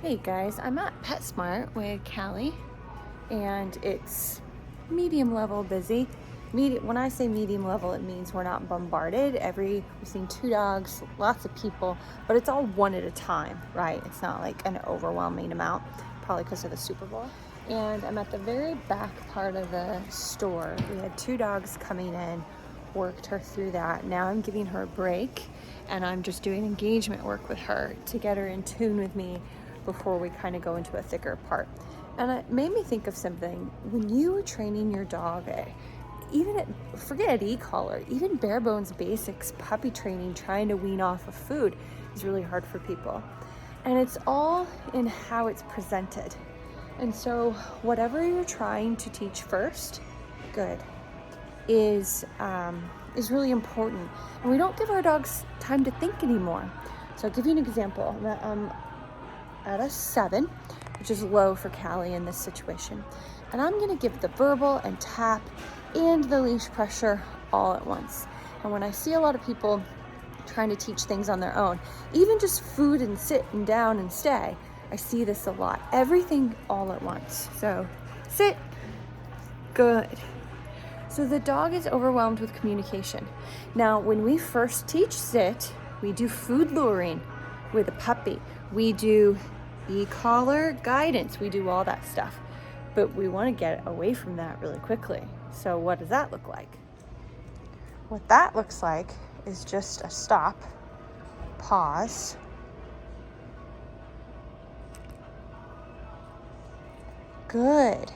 Hey guys, I'm at PetSmart with Callie, and it's medium level busy. When I say medium level, it means we're not bombarded. We've seen 2 dogs, lots of people, but it's all one at a time, right? It's not like an overwhelming amount, probably because of the Super Bowl. And I'm at the very back part of the store. We had 2 dogs coming in, worked her through that. Now I'm giving her a break, and I'm just doing engagement work with her to get her in tune with me before we kind of go into a thicker part. And it made me think of something. When you are training your dog, forget Ecollar, even bare bones basics, puppy training, trying to wean off of food is really hard for people. And it's all in how it's presented. And so whatever you're trying to teach first, good, is really important. And we don't give our dogs time to think anymore. So I'll give you an example. At a 7, which is low for Callie in this situation. And I'm gonna give the verbal and tap and the leash pressure all at once. And when I see a lot of people trying to teach things on their own, even just food and sit and down and stay, I see this a lot. Everything all at once. So sit, good. So the dog is overwhelmed with communication. Now, when we first teach sit, we do food luring with a puppy. We do e-collar guidance. We do all that stuff. But we want to get away from that really quickly. So what does that look like? What that looks like is just a stop, pause, good,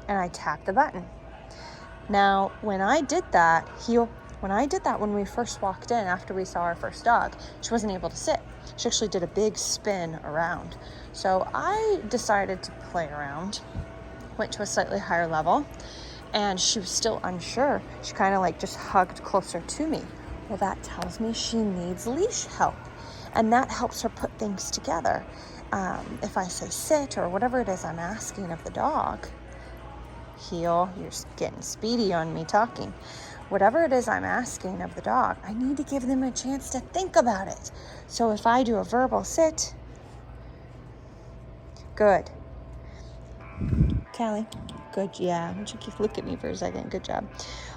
and I tap the button. Now, when I did that when we first walked in after we saw our first dog, she wasn't able to sit. She actually did a big spin around. So I decided to play around, went to a slightly higher level, and she was still unsure. She kind of just hugged closer to me. Well, that tells me she needs leash help, and that helps her put things together. If I say sit or whatever it is I'm asking of the dog, heel, you're getting speedy on me talking. Whatever it is I'm asking of the dog, I need to give them a chance to think about it. So if I do a verbal sit, good. Callie, good, yeah. Why don't you look at me for a second? Good job.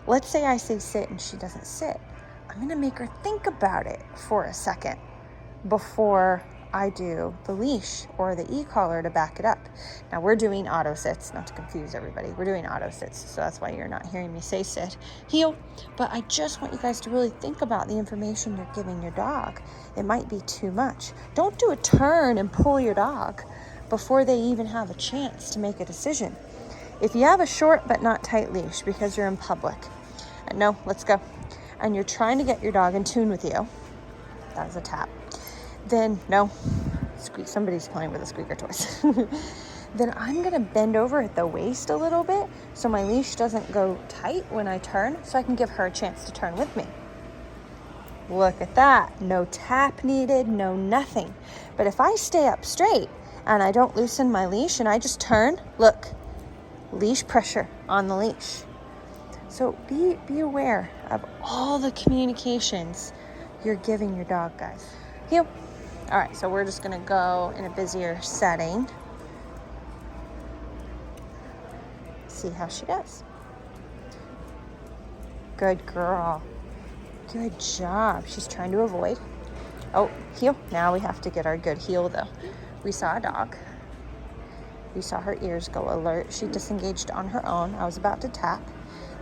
Let's say I say sit and she doesn't sit. I'm gonna make her think about it for a second before I do the leash or the e-collar to back it up. Now we're doing auto sits, not to confuse everybody. We're doing auto sits, so that's why you're not hearing me say sit, heel. But I just want you guys to really think about the information you're giving your dog. It might be too much. Don't do a turn and pull your dog before they even have a chance to make a decision. If you have a short but not tight leash because you're in public, and no, let's go, and you're trying to get your dog in tune with you, that was a tap. Then, no, somebody's playing with the squeaker toys. Then I'm gonna bend over at the waist a little bit so my leash doesn't go tight when I turn, so I can give her a chance to turn with me. Look at that, no tap needed, no nothing. But if I stay up straight and I don't loosen my leash and I just turn, look, leash pressure on the leash. So be aware of all the communications you're giving your dog, guys. Heel. All right, so we're just gonna go in a busier setting. See how she does. Good girl. Good job. She's trying to avoid. Oh, heel. Now we have to get our good heel though. We saw a dog. We saw her ears go alert. She disengaged on her own. I was about to tap.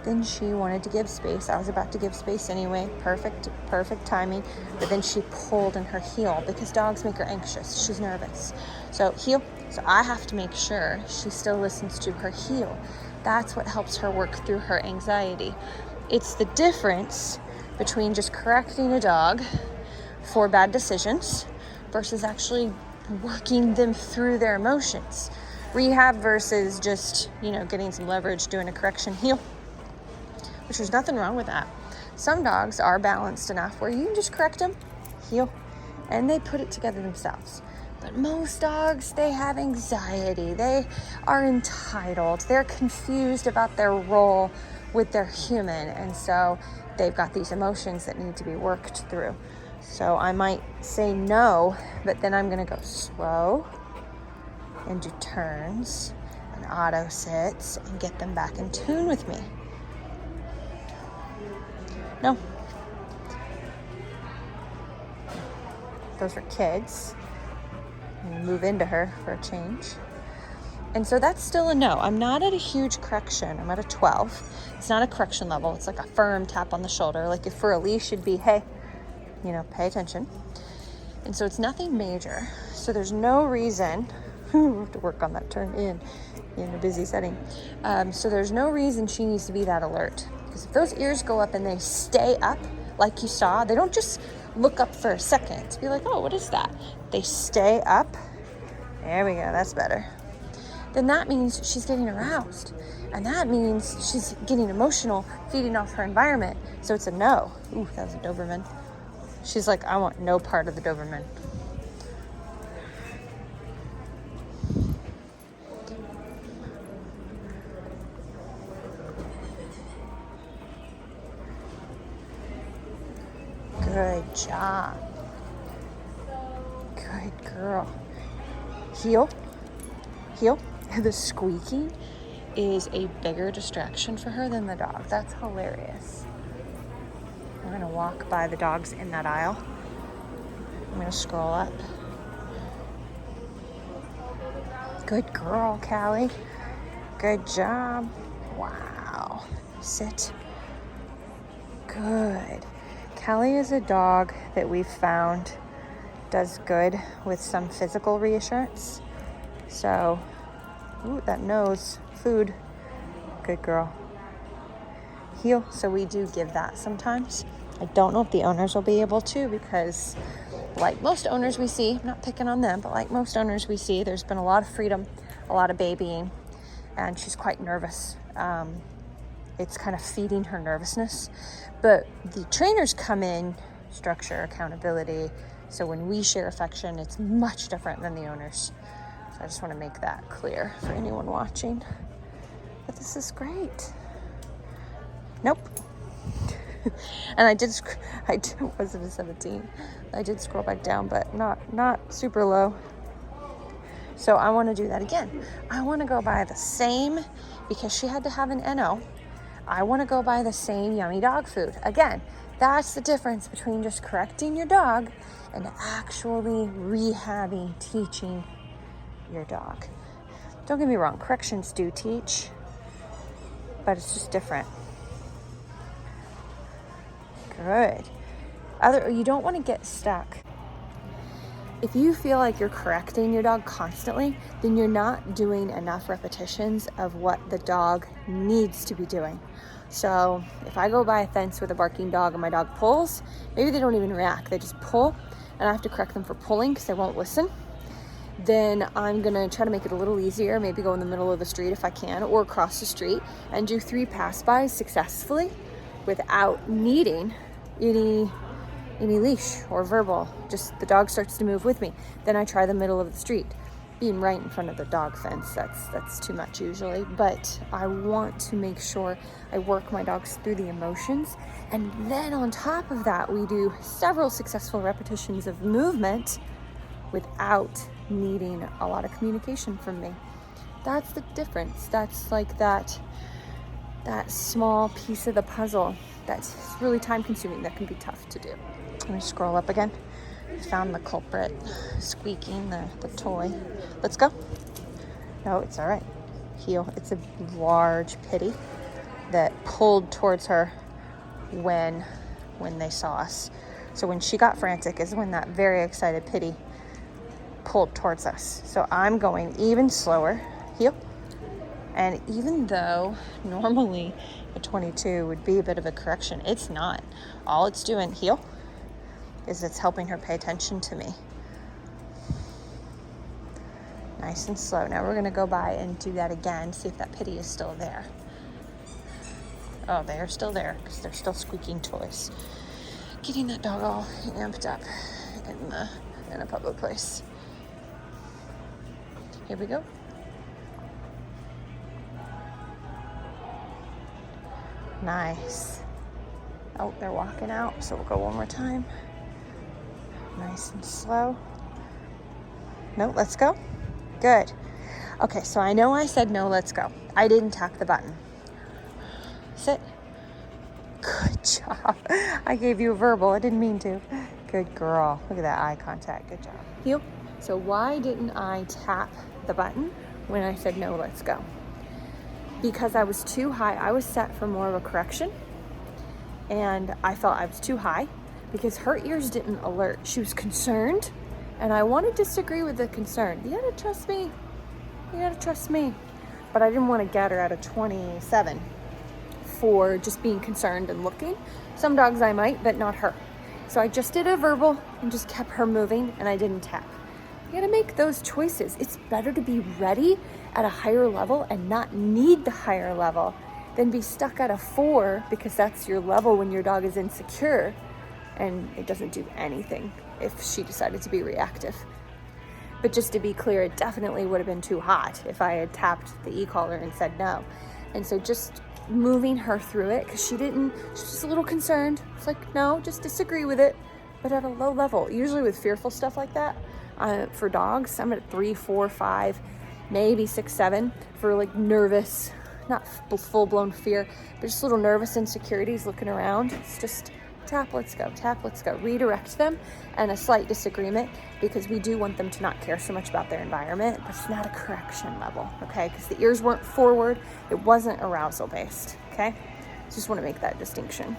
Then she wanted to give space. I was about to give space anyway. Perfect timing. But then she pulled in her heel because dogs make her anxious. She's nervous. So heel. So I have to make sure she still listens to her heel. That's what helps her work through her anxiety. It's the difference between just correcting a dog for bad decisions versus actually working them through their emotions. Rehab versus just, getting some leverage, doing a correction heel. Which there's nothing wrong with that. Some dogs are balanced enough where you can just correct them, heel, and they put it together themselves. But most dogs, they have anxiety. They are entitled. They're confused about their role with their human. And so they've got these emotions that need to be worked through. So I might say no, but then I'm going to go slow, and do turns and auto sits and get them back in tune with me. No. Those are kids. I'm going to move into her for a change. And so that's still a no. I'm not at a huge correction. I'm at a 12. It's not a correction level. It's like a firm tap on the shoulder. Like if for a leash, it'd be, hey, pay attention. And so it's nothing major. So there's no reason, we have to work on that turn in a busy setting. So there's no reason she needs to be that alert. Because if those ears go up and they stay up, like you saw, they don't just look up for a second to be like, oh, what is that? They stay up. There we go, that's better. Then that means she's getting aroused. And that means she's getting emotional, feeding off her environment. So it's a no. Ooh, that was a Doberman. She's like, I want no part of the Doberman. Good job. Good girl. Heel. Heel. The squeaking is a bigger distraction for her than the dog. That's hilarious. We're going to walk by the dogs in that aisle. I'm going to scroll up. Good girl, Callie. Good job. Wow. Sit. Good. Callie is a dog that we've found does good with some physical reassurance. So, ooh, that nose, food. Good girl. Heel. So we do give that sometimes. I don't know if the owners will be able to because like most owners we see, I'm not picking on them, but like most owners we see, there's been a lot of freedom, a lot of babying, and she's quite nervous. It's kind of feeding her nervousness. But the trainers come in, structure, accountability. So when we share affection, it's much different than the owners. So I just want to make that clear for anyone watching. But this is great. Nope. And I wasn't a 17. I did scroll back down, but not super low. So I want to do that again. I want to go by the same, because she had to have an NO. I want to go by the same yummy dog food. Again, that's the difference between just correcting your dog and actually rehabbing, teaching your dog. Don't get me wrong, corrections do teach, but it's just different. Good. You don't want to get stuck. If you feel like you're correcting your dog constantly, then you're not doing enough repetitions of what the dog needs to be doing. So if I go by a fence with a barking dog and my dog pulls, maybe they don't even react. They just pull, and I have to correct them for pulling because they won't listen. Then I'm going to try to make it a little easier, maybe go in the middle of the street if I can, or across the street, and do 3 pass-bys successfully without needing any leash or verbal. Just the dog starts to move with me. Then I try the middle of the street. Being right in front of the dog fence, that's too much usually, but I want to make sure I work my dogs through the emotions. And then on top of that, we do several successful repetitions of movement without needing a lot of communication from me. That's the difference. That's like that small piece of the puzzle that's really time consuming, that can be tough to do. Let me scroll up again. Found the culprit squeaking the toy. Let's go. No, it's all right. Heel. It's a large pitty that pulled towards her when they saw us. So when she got frantic is when that very excited pitty pulled towards us. So I'm going even slower. Heel. And even though normally a 22 would be a bit of a correction, it's not. All it's doing, heel, is it's helping her pay attention to me. Nice and slow. Now we're going to go by and do that again, see if that pitty is still there. Oh, they are still there because they're still squeaking toys. Getting that dog all amped up in a public place. Here we go. Nice. Oh, they're walking out, so we'll go one more time. Nice and slow. No, let's go. Good. Okay, so I know I said no, let's go. I didn't tap the button. Sit. Good job. I gave you a verbal. I didn't mean to. Good girl. Look at that eye contact. Good job. Heel. So why didn't I tap the button when I said no, let's go? Because I was too high. I was set for more of a correction, and I felt I was too high because her ears didn't alert. She was concerned, and I want to disagree with the concern. You gotta trust me. You gotta trust me. But I didn't want to get her at a 27 for just being concerned and looking. Some dogs I might, but not her. So I just did a verbal and just kept her moving, and I didn't tap. You gotta make those choices. It's better to be ready at a higher level and not need the higher level than be stuck at a 4 because that's your level when your dog is insecure and it doesn't do anything if she decided to be reactive. But just to be clear, it definitely would have been too hot if I had tapped the e-collar and said no. And so just moving her through it, because she's just a little concerned. It's like, no, just disagree with it, but at a low level. Usually with fearful stuff like that, for dogs, I'm at 3, 4, 5, maybe 6, 7 for like nervous, not full-blown fear, but just little nervous insecurities looking around. It's just tap, let's go, tap, let's go. Redirect them, and a slight disagreement, because we do want them to not care so much about their environment, but it's not a correction level, okay? Because the ears weren't forward, it wasn't arousal based, okay? Just want to make that distinction.